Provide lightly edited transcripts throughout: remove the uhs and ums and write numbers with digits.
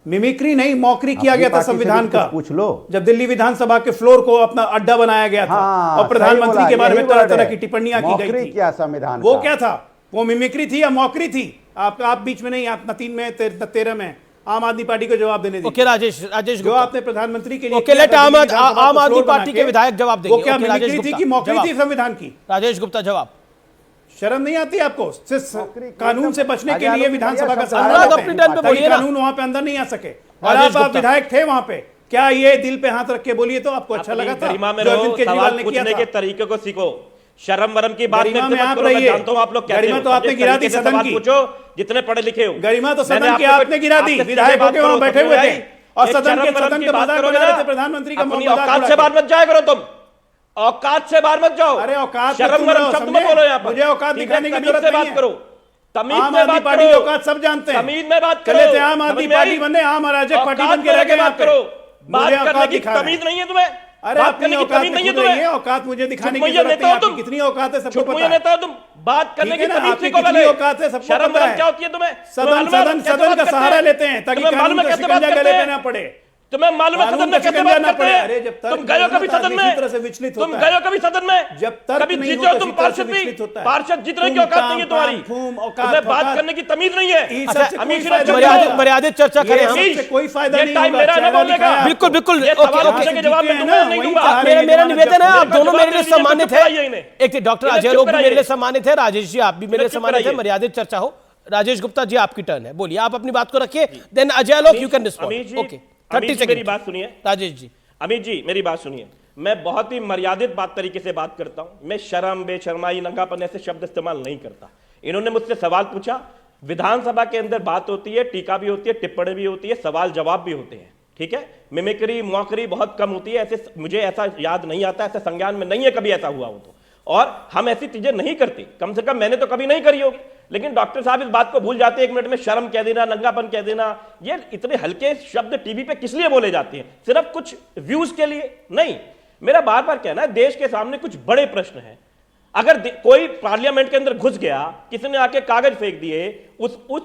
Mimicry नहीं, मौकरी किया गया था संविधान का। पूछ लो, जब दिल्ली विधानसभा के फ्लोर को अपना अड्डा बनाया गया था और प्रधानमंत्री के बारे में तरह तरह की टिप्पणियां की गई थी, क्या संविधान वो क्या था? वो मिमिक्री थी या मौकरी थी? आप बीच में नहीं, आप न 3 में 13 में आम आदमी पार्टी को जवाब देने दीजिए। ओके राजेश जो आपने प्रधानमंत्री के लिए ओके लेट आम आदमी पार्टी के विधायक जवाब देंगे। वो क्या मिमिक्री थी कि मौकरी थी संविधान की? राजेश गुप्ता जवाब। शर्म नहीं आती आपको? कानून से बचने के लिए विधानसभा का सहारा लेते हैं, कानून वहां पे अंदर नहीं आ सके। और आप विधायक थे वहां पे, क्या ये दिल पे हाथ रख के बोलिए तो आपको अच्छा लगा था? गरिमा में रहो, सवाल पूछने के तरीके को सीखो, शर्म वरम की बात करते मत करो। मैं जानता हूं आप लोग कहते हो, तो आपने गिरा दी सदन की। पूछो जितने पढ़े लिखे हो। गरिमा तो सदन की आपने गिरा दी, विधायक होकर वहां बैठे हुए थे और सदन के मजाक बना रहे थे प्रधानमंत्री का। औकात से बाहर मत जाया करो तुम, औकात से बाहर मत जाओ। अरे औकात शर्म वरम शब्द मत बोलो यहाँ पर। मुझे औकात दिखाने की जरूरत नहीं है। करो तमीज आम में आदमी बात पार्टी करो, औकात सब जानते हैं। तमीज में बात चले थे करो। आम आदमी पार्टी बने, आम अराजक पार्टी बन के रह गए। बात करो, बात करने की दिखा रहे हैं। तमीज नहीं है तुम्हें। अरे बात करने की तमीज नहीं है तुम्हें। औकात मुझे दिखाने की चुप जरूरत नेता नहीं हो है। तुम। आपकी कितनी औकात है सबको चुप पता है। नेता हो तुम। बात करने की ठीक है ना, तमीज आपकी सीखो कितनी पहले। औकात है सबको शर्म पता वरम है। क्या होती है तुम्हें? सदन का सहारा लेते हैं ताकि कानून का शिकंजा गले पे ना पड़े। तुम्हें मालूम है सदन में कैसे बात करते हैं? अरे जब तक तुम गए हो कभी सदन में? तुम गए हो कभी सदन में? जब तक कभी जीते हो तुम पार्षद भी? पार्षद जीतने की औकात नहीं है तुम्हारी। तुम्हें बात करने की तमीज नहीं है। मर्यादित चर्चा करें हम। कोई फायदा नहीं टाइम मेरा ना बोलने का। बिल्कुल बिल्कुल सवाल पूछने के जवाब में दूंगा नहीं दूंगा। मेरा निवेदन है, आप दोनों मेरे लिए सम्मानित है। एक डॉक्टर अजय लोग भी मेरे लिए सम्मानित है, राजेश जी आप भी मेरे लिए सम्मानित है। मर्यादित चर्चा हो। राजेश गुप्ता जी आपकी टर्न है, बोलिए आप अपनी बात को रखिए, देन अजय लोग you can respond. Okay 30 second मेरी बात सुनिए राजेश जी। अमित जी मेरी बात सुनिए, मैं बहुत ही मर्यादित बात तरीके से बात करता हूं। मैं शर्म, बेशर्माई, नंगापन ऐसे शब्द इस्तेमाल नहीं करता। इन्होंने मुझसे सवाल पूछा, विधानसभा के अंदर बात होती है, टीका भी होती है, टिप्पणी भी होती है, सवाल जवाब भी होते हैं, ठीक है। मिमिक्री मौकरी बहुत कम होती है। ऐसे मुझे ऐसा याद नहीं आता, ऐसे संज्ञान में नहीं है कभी ऐसा हुआ हो तो। और हम ऐसी चीजें नहीं करते, कम से कम मैंने तो कभी नहीं करी होगी। लेकिन डॉक्टर साहब इस बात को भूल जाते हैं 1 मिनट में, शर्म कह देना, नंगापन कह देना। ये इतने हल्के शब्द टीवी पे किस लिए बोले जाते हैं? सिर्फ कुछ व्यूज के लिए नहीं। मेरा बार बार कहना है, देश के सामने कुछ बड़े प्रश्न हैं। अगर कोई पार्लियामेंट के अंदर घुस गया, किसी ने आके कागज फेंक दिए,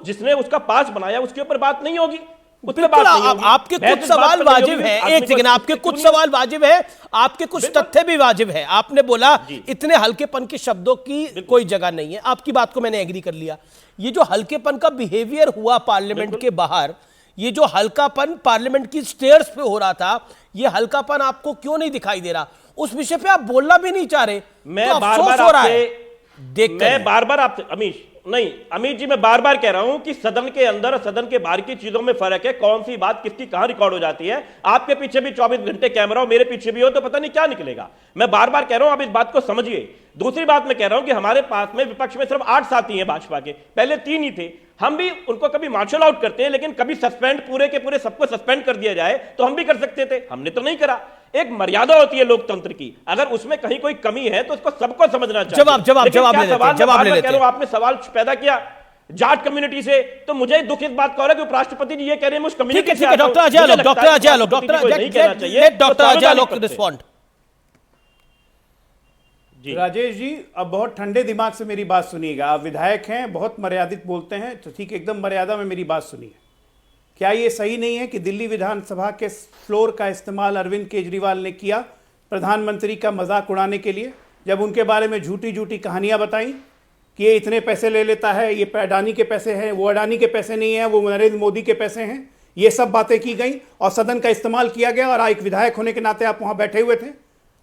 जिसने उसका पास बनाया उसके ऊपर बात नहीं होगी। आपके कुछ सवाल वाजिब है, एक सेकंड, आपके कुछ सवाल वाजिब है, आपके कुछ तथ्य भी वाजिब है। आपने बोला इतने हल्केपन के शब्दों की कोई जगह नहीं है, आपकी बात को मैंने एग्री कर लिया। ये जो हल्केपन का बिहेवियर हुआ पार्लियामेंट के बाहर, ये जो हल्कापन पार्लियामेंट की स्टेयर्स पे हो रहा था, ये हल्कापन आपको क्यों नहीं दिखाई दे रहा? उस विषय पे आप बोलना भी नहीं चाह रहे। मैं तो बार-बार आपसे अमित जी मैं बार बार कह रहा हूं कि सदन के अंदर और सदन के बाहर की चीजों में फर्क है। कौन सी बात किसकी कहां रिकॉर्ड हो जाती है। आपके पीछे भी 24 घंटे कैमरा हो, मेरे पीछे भी हो, तो पता नहीं क्या निकलेगा। मैं बार बार कह रहा हूं, आप इस बात को समझिए। दूसरी बात मैं कह रहा हूं कि हमारे पास में विपक्ष में सिर्फ 8 साथी हैं भाजपा के, पहले 3 ही थे। हम भी उनको कभी मार्शल आउट करते हैं, लेकिन कभी सस्पेंड पूरे के पूरे सबको सस्पेंड कर दिया जाए तो हम भी कर सकते थे, हमने तो नहीं करा। एक मर्यादा होती है लोकतंत्र की, अगर उसमें कहीं कोई कमी है तो उसको सबको समझना चाहिए। जवाब आपने सवाल पैदा किया जाट कम्युनिटी से, तो मुझे दुख इस बात का हो रहा है कि उपराष्ट्रपति जी ये कह रहे हैं उस कम्युनिटी से। डॉक्टर अजय लोग रिस्पॉन्ड। राजेश जी अब बहुत ठंडे दिमाग से मेरी बात सुनिएगा। आप विधायक हैं, बहुत मर्यादित बोलते हैं, तो ठीक एकदम मर्यादा में मेरी बात सुनिए। क्या ये सही नहीं है कि दिल्ली विधानसभा के फ्लोर का इस्तेमाल अरविंद केजरीवाल ने किया प्रधानमंत्री का मजाक उड़ाने के लिए, जब उनके बारे में झूठी झूठी कहानियां बताई कि ये इतने पैसे ले लेता है, ये अडानी के पैसे हैं, वो अडानी के पैसे नहीं है, वो नरेंद्र मोदी के पैसे हैं, ये सब बातें की गई और सदन का इस्तेमाल किया गया। और एक विधायक होने के नाते आप वहां बैठे हुए थे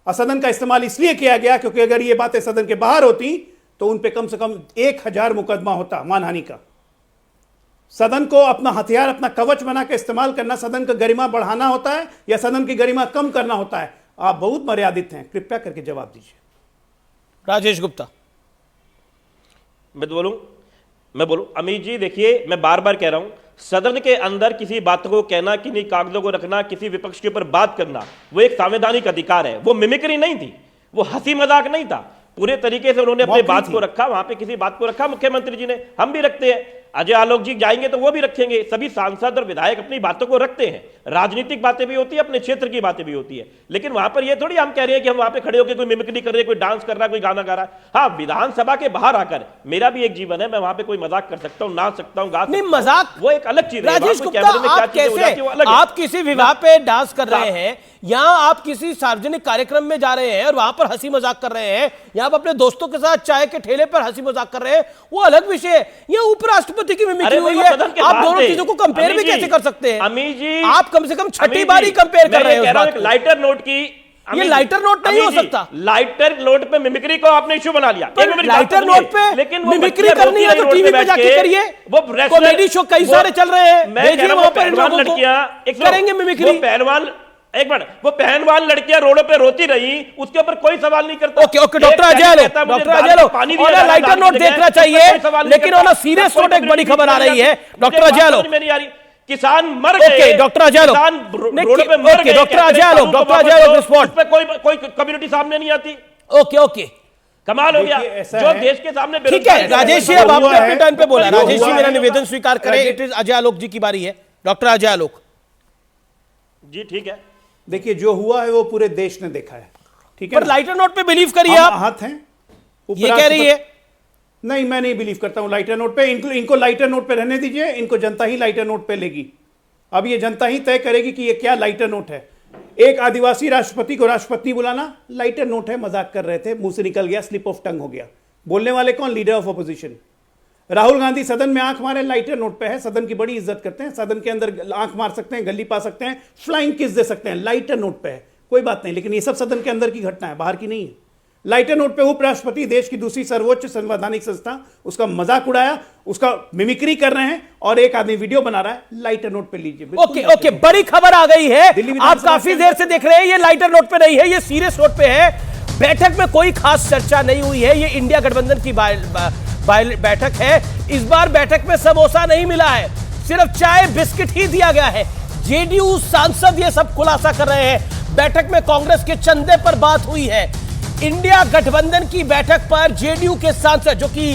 और सदन का इस्तेमाल इसलिए किया गया क्योंकि अगर ये बातें सदन के बाहर होती तो उन पर कम से कम 1000 मुकदमा होता मानहानि का। सदन को अपना हथियार, अपना कवच बना के इस्तेमाल करना, सदन का गरिमा बढ़ाना होता है या सदन की गरिमा कम करना होता है? आप बहुत मर्यादित हैं, कृपया करके जवाब दीजिए। राजेश गुप्ता। मैं बोलूं अमित जी, देखिए मैं बार बार कह रहा हूं, सदन के अंदर किसी बात को कहना, किन्हीं कागजों को रखना, किसी विपक्ष के ऊपर बात करना, वो एक संवैधानिक अधिकार है। वो मिमिक्री नहीं थी, वो हंसी मजाक नहीं था। पूरे तरीके से उन्होंने अपनी बात को रखा, वहां पे किसी बात को रखा मुख्यमंत्री जी ने, हम भी रखते हैं। अजय आलोक जी जाएंगे तो वो भी रखेंगे। सभी सांसद और विधायक अपनी बातों को रखते हैं, राजनीतिक बातें भी होती है, अपने क्षेत्र की बातें भी होती है, लेकिन वहां पर ये थोड़ी हम कह रहे हैं कि हम वहां पे खड़े होकर कोई मिमिक्री कर रहे हैं, कोई डांस कर रहा है, कोई गाना गा रहा है। हाँ, विधानसभा के बाहर आकर मेरा भी एक जीवन है, मैं वहां पे कोई मजाक कर सकता हूं, नाच सकता हूं, गा सकता हूं। मजाक वो एक अलग चीज है। राजेश गुप्ता, आप कैसे, आप किसी विवाह पे डांस कर रहे हैं, यहाँ आप किसी सार्वजनिक कार्यक्रम में जा रहे हैं और वहां पर हंसी मजाक कर रहे हैं, या आप अपने दोस्तों के साथ चाय के ठेले पर हंसी मजाक कर रहे हैं, वो अलग विषय है। ये उपराष्ट्रपति की मिमिक्री हुई है, आप दोनों चीजों को कंपेयर भी कैसे कर सकते हैं? अमीर जी, आप कम से कम छठी बार ही कंपेयर कर रहे हैं। लाइटर नोट की, ये लाइटर नोट नहीं हो सकता। लाइटर नोट पे मिमिक्री को आपने इशू बना लिया। लाइटर नोट पे लेकिन मिमिक्री करनी है तो टीवी पे जाके करिए, वो कॉमेडी शो कई सारे चल रहे हैं, भेजिए वहां पर इन लोगों को, करेंगे मिमिक्री। पहलवान, एक मिनट, वो पहलवान लड़कियां रोडों पे रोती रही, उसके ऊपर कोई सवाल नहीं करता। Okay okay, doctor Ajay Alok, doctor Ajay Alok, और लाइटर नोट देखना चाहिए, लेकिन ऑन सीरियस नोट एक बड़ी खबर आ रही है, डॉक्टर अजय आलोक। किसान मर गए, डॉक्टर अजय आलोक, रोड पे मर गए, doctor Ajay Alok, doctor Ajay Alok respond पे कोई कम्युनिटी सामने नहीं आती। ओके ओके, कमाल हो गया जो देश के सामने। ठीक है राजेश जी, अब आपने अपने टाइम पे बोला, राजेश जी मेरा निवेदन स्वीकार करें, इट इज अजय आलोक जी की बारी है। डॉक्टर अजय आलोक जी, ठीक है। देखिए, जो हुआ है वो पूरे देश ने देखा है, ठीक है, पर लाइटर नोट पे बिलीव करिए आप, हाथ हैं ये कह रही है। नहीं, मैं नहीं बिलीव करता हूं लाइटर नोट पे। इनको लाइटर नोट पे रहने दीजिए, इनको जनता ही लाइटर नोट पे लेगी। अब ये जनता ही तय करेगी कि ये क्या लाइटर नोट है। एक आदिवासी राष्ट्रपति को राष्ट्रपति बुलाना लाइटर नोट है, मजाक कर रहे थे, मुंह से निकल गया, स्लिप ऑफ टंग हो गया। बोलने वाले कौन? Leader of opposition. Rahul Gandhi सदन में आंख मारे, लाइटर नोट पे है, सदन की बड़ी इज्जत करते हैं, सदन के अंदर आंख मार सकते हैं, गली पा सकते हैं, फ्लाइंग किस दे सकते हैं, लाइटर नोट पे है, कोई बात नहीं। लेकिन ये सब सदन के अंदर की घटना है, बाहर की नहीं है। लाइटर नोट पे उपराष्ट्रपति, देश की दूसरी सर्वोच्च संवैधानिक संस्था, उसका मजाक उड़ाया, उसका मिमिक्री कर रहे हैं, और एक आदमी वीडियो बना रहा है, लाइटर नोट पे लीजिए। ओके ओके, बड़ी खबर आ गई है, आप काफी देर से देख रहे हैं, ये लाइटर नोट पे नहीं है, ये सीरियस नोट पे है। बैठक में कोई खास चर्चा नहीं हुई है, ये इंडिया गठबंधन की बैठक है। इस बार बैठक में समोसा नहीं मिला है, सिर्फ चाय बिस्किट ही दिया गया है। जेडीयू सांसद ये सब खुलासा कर रहे हैं। बैठक में कांग्रेस के चंदे पर बात हुई है। इंडिया गठबंधन की बैठक पर जेडीयू के सांसद जो कि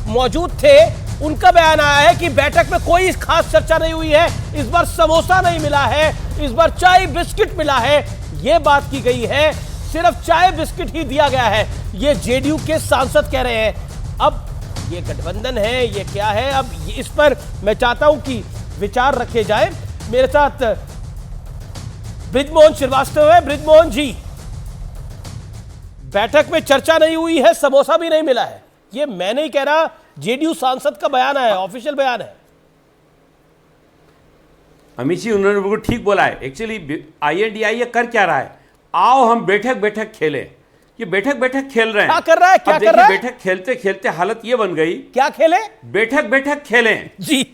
मौजूद थे, उनका बयान आया है कि बैठक में कोई खास चर्चा नहीं हुई है, इस बार समोसा नहीं मिला है, इस बार चाय बिस्किट मिला है, यह बात की गई है। सिर्फ चाय बिस्किट ही दिया गया है, ये जेडीयू के सांसद कह रहे हैं। अब ये गठबंधन है, ये क्या है, अब इस पर मैं चाहता हूं कि विचार रखे जाए। मेरे साथ बृजमोहन श्रीवास्तव है। बृजमोहन जी, बैठक में चर्चा नहीं हुई है, समोसा भी नहीं मिला है, ये मैं नहीं कह रहा, जेडीयू सांसद का बयान है, ऑफिशियल बयान है। अमित जी, उन्होंने बिल्कुल ठीक बोला है। एक्चुअली आईएनडीआई ये कर क्या रहा है? आओ हम बैठक खेलें। ये बैठक खेल रहे हैं। क्या कर रहा है? क्या कर रहा है? बैठक खेलते खेलते हालत ये बन गई। क्या खेले? बैठक खेलें जी।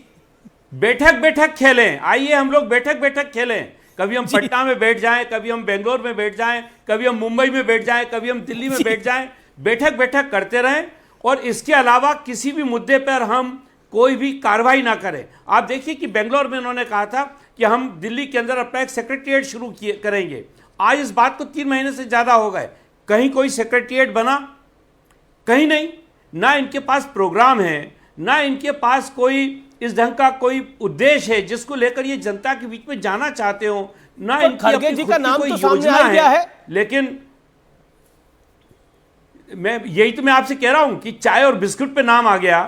बैठक खेलें। आइए हम लोग बैठक खेलें। कभी हम पटना में बैठ जाएं, कभी हम बेंगलोर में बैठ जाएं, कभी हम मुंबई में बैठ जाएं, कभी हम दिल्ली में बैठ जाएं। बैठक करते रहें, और इसके अलावा किसी भी मुद्दे पर हम कोई भी कार्रवाई ना करें। आप देखिए कि बेंगलोर में उन्होंने कहा था कि हम दिल्ली के अंदर अपना एक सेक्रेटेरिएट शुरू करेंगे। आज इस बात को 3 महीने से ज़्यादा हो गए, कहीं कोई सेक्रेटेरिएट बना? कहीं नहीं। ना इनके पास प्रोग्राम है, ना इनके पास कोई इस ढंग का कोई उद्देश्य है जिसको लेकर ये जनता के बीच में जाना चाहते हो, ना तो इनकी खड़गे जी का नाम तो सामने आ गया है। लेकिन मैं आपसे कह रहा हूं कि चाय और बिस्कुट पे नाम आ गया,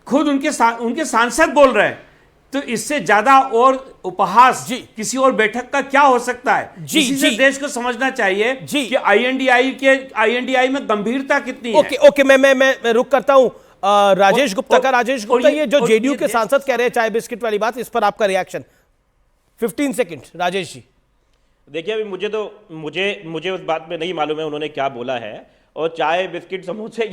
खुद उनके सांसद बोल रहे हैं, तो इससे ज्यादा और उपहास किसी और बैठक का क्या हो सकता है? इसी से देश को समझना चाहिए कि आईएनडीआई में गंभीरता कितनी है। ओके, मैं रुक करता हूं राजेश गुप्ता का। राजेश गुप्ता, ये जो जेडीयू के सांसद कह रहे हैं चाय बिस्किट वाली बात, इस पर आपका रिएक्शन 15 सेकंड। राजेश जी, देखिए, अभी मुझे उस बात में नहीं मालूम है उन्होंने क्या बोला है, और चाय बिस्किट समोसे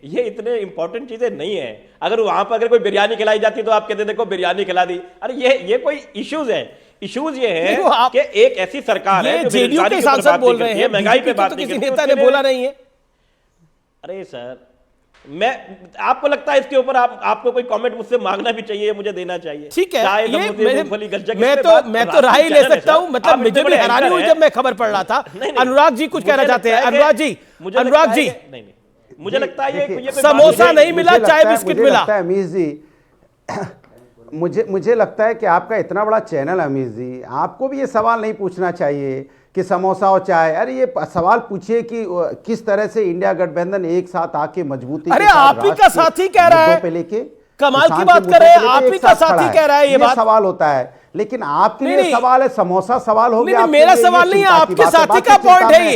ये इतने इंपॉर्टेंट चीजें नहीं है। अगर वहां पर अगर कोई बिरयानी खिलाई जाती तो आप कहते देखो बिरयानी खिला दी। अरे ये कोई इश्यूज है। इश्यूज ये है कि एक ऐसी सरकार है जो जेडीयू के सांसद बोल रहे हैं, महंगाई पे बात नहीं करती, किसी नेता ने बोला नहीं है। अरे सर, आपको लगता है इसके ऊपर आपको कोई कमेंट मुझसे मांगना भी चाहिए, मुझे देना चाहिए? ठीक है, मैं तो राय ले सकता हूं। मतलब मुझे भी हैरानी हुई जब मैं खबर पढ़ रहा था। अनुराग जी कुछ कहना चाहते हैं। अनुराग जी, मुझे लगता है ये कोई समोसा बात नहीं मिला, चाय बिस्किट मुझे मिला। लगता है अमीश जी, मुझे लगता है कि आपका इतना बड़ा चैनल अमीश जी, आपको भी ये सवाल नहीं पूछना चाहिए कि समोसा और चाय। अरे ये सवाल पूछिए कि किस तरह से इंडिया गठबंधन एक साथ आके मजबूती के अरे साथ आप ही का राष्ट्र के साथी कह रहा है। मुद्दों पे लेके, कमाल की किसान बात के कर रहे हैं, मुद्दों पे आप लेके ही एक का साथ साथी खड़ा कह रहा है ये बात। सवाल होता है, लेकिन आपके नहीं, लिए नहीं। सवाल है समोसा सवाल हो नहीं, गया। नहीं, मेरा सवाल नहीं है, आपके साथी का पॉइंट है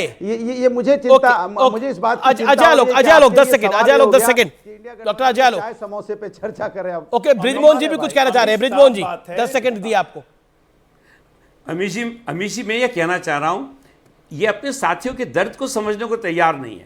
ये मुझे चिंता, मुझे इस बात की चिंता अजय आलोक, हो रही है कि अजय आलोक, आपके 10 लिए सेकंड, सवाल अजय ये आलोक, हो 10 गया सेकंड। कि इंडिया डॉक्टर अजय आलोक। चाय समोसे पे चर्चा करें अब। ओके, ब्रिजमोहन जी भी कुछ कहना चाह रहे हैं। ब्रिजमोहन जी, बात है। 10 सेकंड दिए आपको। अमीशी मैं ये कहना चाह रहा हूं, ये अपने साथियों के दर्द को समझने को तैयार नहीं है।